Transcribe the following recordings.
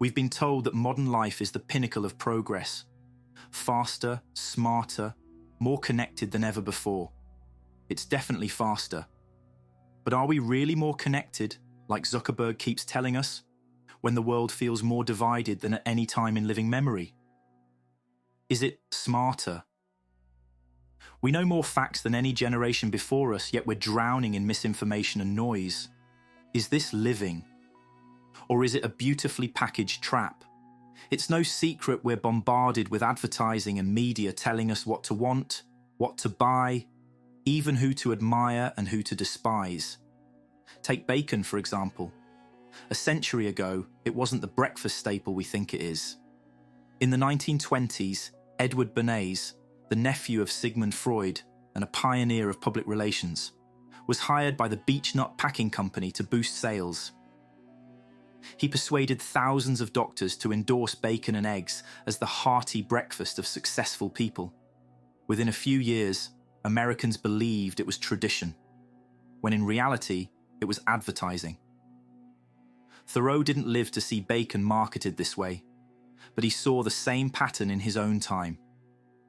We've been told that modern life is the pinnacle of progress. Faster, smarter, more connected than ever before. It's definitely faster. But are we really more connected, like Zuckerberg keeps telling us, when the world feels more divided than at any time in living memory? Is it smarter? We know more facts than any generation before us, yet we're drowning in misinformation and noise. Is this living? Or is it a beautifully packaged trap? It's no secret we're bombarded with advertising and media telling us what to want, what to buy, even who to admire and who to despise. Take bacon, for example. A century ago, it wasn't the breakfast staple we think it is. In the 1920s, Edward Bernays, the nephew of Sigmund Freud and a pioneer of public relations, was hired by the Beechnut Packing Company to boost sales. He persuaded thousands of doctors to endorse bacon and eggs as the hearty breakfast of successful people. Within a few years, Americans believed it was tradition, when in reality, it was advertising. Thoreau didn't live to see bacon marketed this way, but he saw the same pattern in his own time.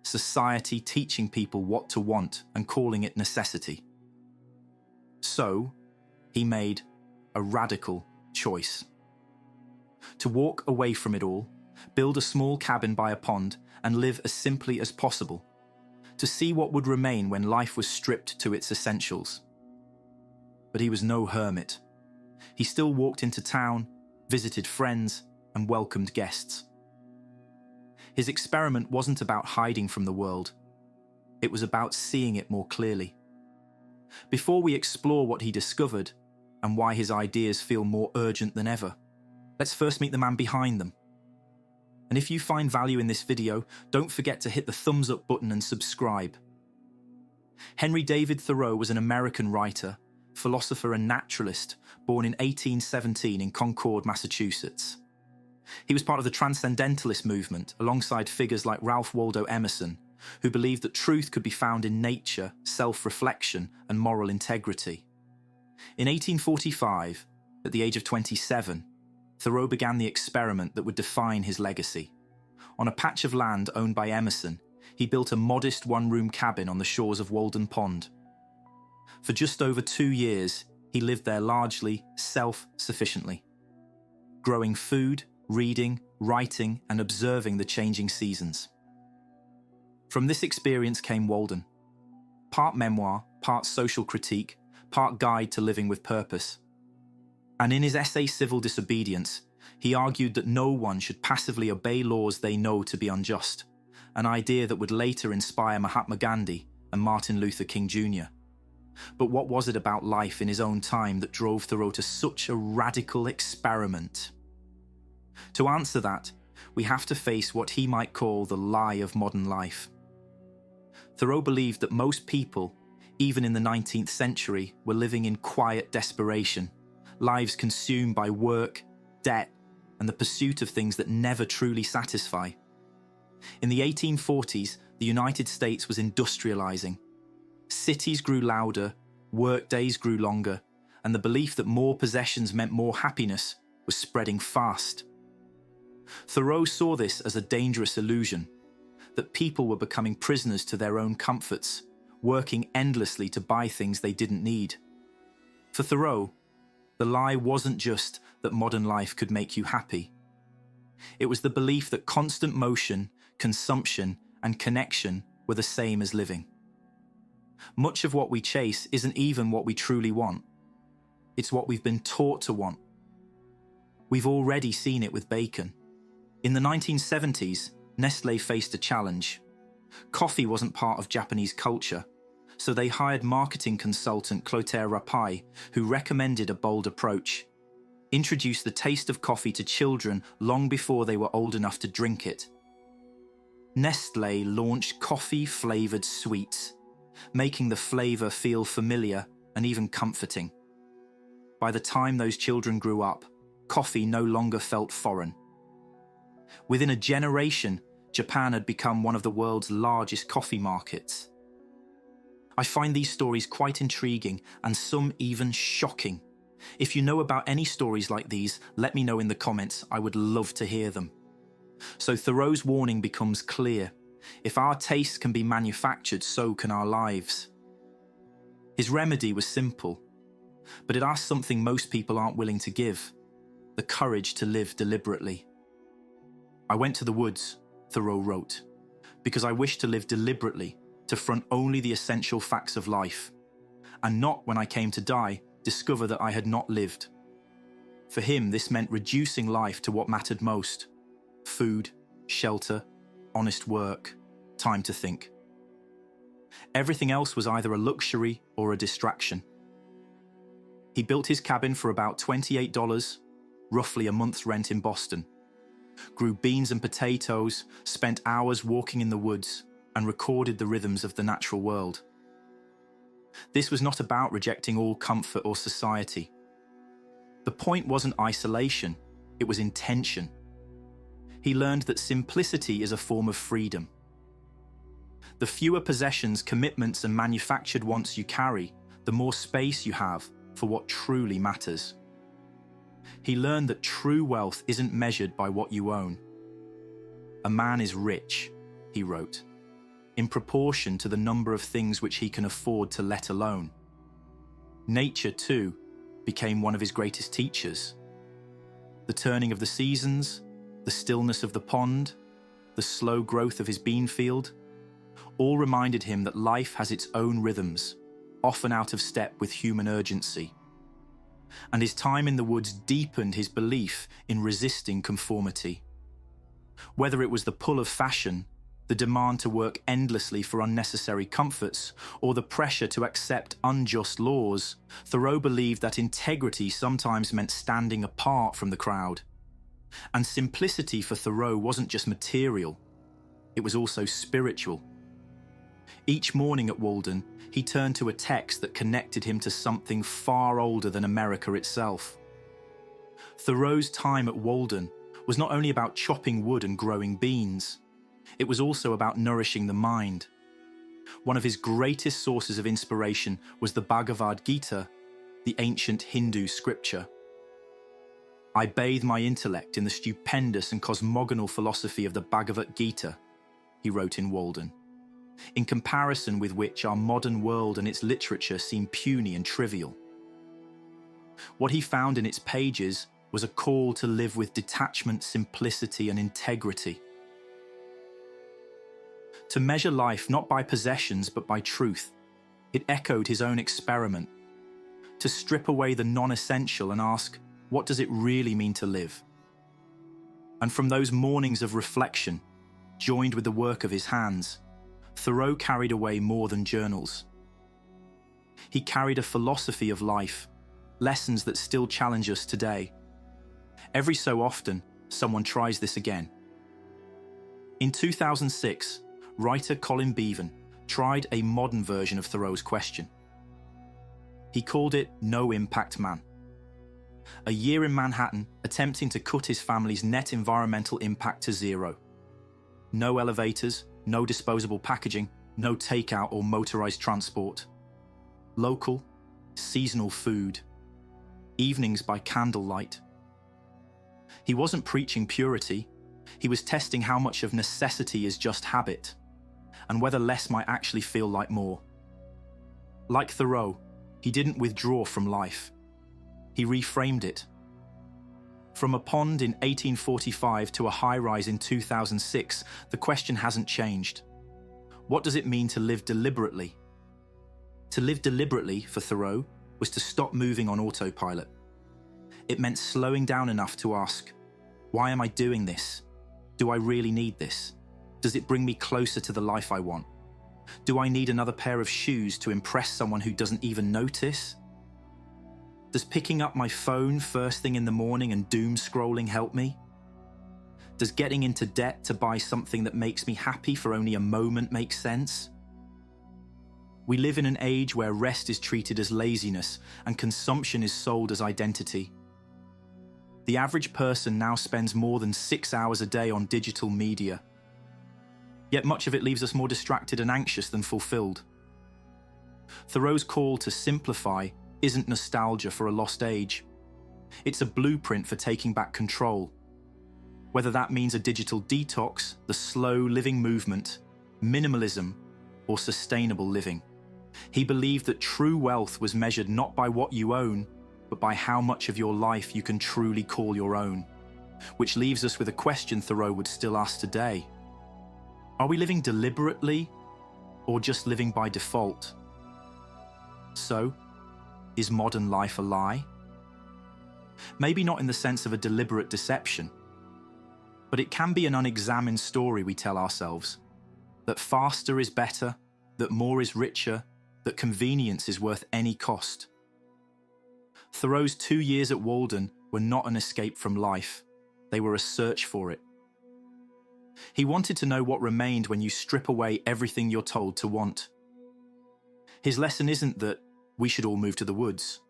Society teaching people what to want and calling it necessity. So, he made a radical choice. To walk away from it all, build a small cabin by a pond, and live as simply as possible. To see what would remain when life was stripped to its essentials. But he was no hermit. He still walked into town, visited friends, and welcomed guests. His experiment wasn't about hiding from the world. It was about seeing it more clearly. Before we explore what he discovered, and why his ideas feel more urgent than ever, let's first meet the man behind them. And if you find value in this video, don't forget to hit the thumbs up button and subscribe. Henry David Thoreau was an American writer, philosopher and naturalist, born in 1817 in Concord, Massachusetts. He was part of the Transcendentalist movement, alongside figures like Ralph Waldo Emerson, who believed that truth could be found in nature, self-reflection, and moral integrity. In 1845, at the age of 27, Thoreau began the experiment that would define his legacy. On a patch of land owned by Emerson, he built a modest one-room cabin on the shores of Walden Pond. For just over 2 years, he lived there largely self-sufficiently, growing food, reading, writing, and observing the changing seasons. From this experience came Walden, part memoir, part social critique, part guide to living with purpose. And in his essay Civil Disobedience, he argued that no one should passively obey laws they know to be unjust, an idea that would later inspire Mahatma Gandhi and Martin Luther King Jr. But what was it about life in his own time that drove Thoreau to such a radical experiment? To answer that, we have to face what he might call the lie of modern life. Thoreau believed that most people, even in the 19th century, were living in quiet desperation, lives consumed by work, debt, and the pursuit of things that never truly satisfy. In the 1840s, the United States was industrializing. Cities grew louder, work days grew longer, and the belief that more possessions meant more happiness was spreading fast. Thoreau saw this as a dangerous illusion, that people were becoming prisoners to their own comforts, working endlessly to buy things they didn't need. For Thoreau, the lie wasn't just that modern life could make you happy. It was the belief that constant motion, consumption, and connection were the same as living. Much of what we chase isn't even what we truly want. It's what we've been taught to want. We've already seen it with bacon. In the 1970s, Nestlé faced a challenge. Coffee wasn't part of Japanese culture, so they hired marketing consultant Clotaire Rapaille, who recommended a bold approach. Introduce the taste of coffee to children long before they were old enough to drink it. Nestlé launched coffee-flavoured sweets, making the flavour feel familiar and even comforting. By the time those children grew up, coffee no longer felt foreign. Within a generation, Japan had become one of the world's largest coffee markets. I find these stories quite intriguing and some even shocking. If you know about any stories like these, let me know in the comments. I would love to hear them. So Thoreau's warning becomes clear. If our tastes can be manufactured, so can our lives. His remedy was simple, but it asked something most people aren't willing to give: the courage to live deliberately. I went to the woods, Thoreau wrote, because I wished to live deliberately, to front only the essential facts of life, and not, when I came to die, discover that I had not lived. For him, this meant reducing life to what mattered most: food, shelter, honest work, time to think. Everything else was either a luxury or a distraction. He built his cabin for about $28, roughly a month's rent in Boston, grew beans and potatoes, spent hours walking in the woods, and recorded the rhythms of the natural world. This was not about rejecting all comfort or society. The point wasn't isolation, it was intention. He learned that simplicity is a form of freedom. The fewer possessions, commitments, and manufactured wants you carry, the more space you have for what truly matters. He learned that true wealth isn't measured by what you own. A man is rich, he wrote, in proportion to the number of things which he can afford to let alone. Nature, too, became one of his greatest teachers. The turning of the seasons, the stillness of the pond, the slow growth of his bean field, all reminded him that life has its own rhythms, often out of step with human urgency. And his time in the woods deepened his belief in resisting conformity. Whether it was the pull of fashion, the demand to work endlessly for unnecessary comforts, or the pressure to accept unjust laws, Thoreau believed that integrity sometimes meant standing apart from the crowd. And simplicity for Thoreau wasn't just material, it was also spiritual. Each morning at Walden, he turned to a text that connected him to something far older than America itself. Thoreau's time at Walden was not only about chopping wood and growing beans, it was also about nourishing the mind. One of his greatest sources of inspiration was the Bhagavad Gita, the ancient Hindu scripture. I bathe my intellect in the stupendous and cosmogonal philosophy of the Bhagavad Gita, he wrote in Walden, in comparison with which our modern world and its literature seem puny and trivial. What he found in its pages was a call to live with detachment, simplicity, and integrity. To measure life not by possessions but by truth, it echoed his own experiment. To strip away the non-essential and ask, what does it really mean to live? And from those mornings of reflection, joined with the work of his hands, Thoreau carried away more than journals. He carried a philosophy of life, lessons that still challenge us today. Every so often, someone tries this again. In 2006, writer Colin Beavan tried a modern version of Thoreau's question. He called it No Impact Man. A year in Manhattan, attempting to cut his family's net environmental impact to zero. No elevators, no disposable packaging, no takeout or motorized transport. Local, seasonal food. Evenings by candlelight. He wasn't preaching purity. He was testing how much of necessity is just habit, and whether less might actually feel like more. Like Thoreau, he didn't withdraw from life. He reframed it. From a pond in 1845 to a high-rise in 2006, the question hasn't changed. What does it mean to live deliberately? To live deliberately, for Thoreau, was to stop moving on autopilot. It meant slowing down enough to ask, why am I doing this? Do I really need this? Does it bring me closer to the life I want? Do I need another pair of shoes to impress someone who doesn't even notice? Does picking up my phone first thing in the morning and doom scrolling help me? Does getting into debt to buy something that makes me happy for only a moment make sense? We live in an age where rest is treated as laziness and consumption is sold as identity. The average person now spends more than 6 hours a day on digital media. Yet much of it leaves us more distracted and anxious than fulfilled. Thoreau's call to simplify isn't nostalgia for a lost age. It's a blueprint for taking back control. Whether that means a digital detox, the slow living movement, minimalism, or sustainable living. He believed that true wealth was measured not by what you own, but by how much of your life you can truly call your own. Which leaves us with a question Thoreau would still ask today. Are we living deliberately, or just living by default? So, is modern life a lie? Maybe not in the sense of a deliberate deception, but it can be an unexamined story we tell ourselves. That faster is better, that more is richer, that convenience is worth any cost. Thoreau's 2 years at Walden were not an escape from life. They were a search for it. He wanted to know what remained when you strip away everything you're told to want. His lesson isn't that we should all move to the woods.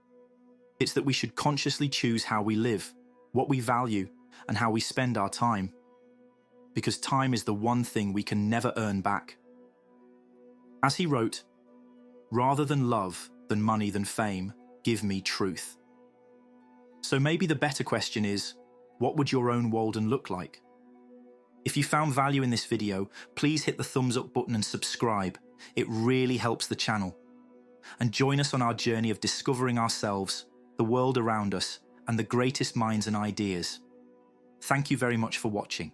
It's that we should consciously choose how we live, what we value, and how we spend our time. Because time is the one thing we can never earn back. As he wrote, "Rather than love, than money, than fame, give me truth." So maybe the better question is, what would your own Walden look like? If you found value in this video, please hit the thumbs up button and subscribe. It really helps the channel. And join us on our journey of discovering ourselves, the world around us, and the greatest minds and ideas. Thank you very much for watching.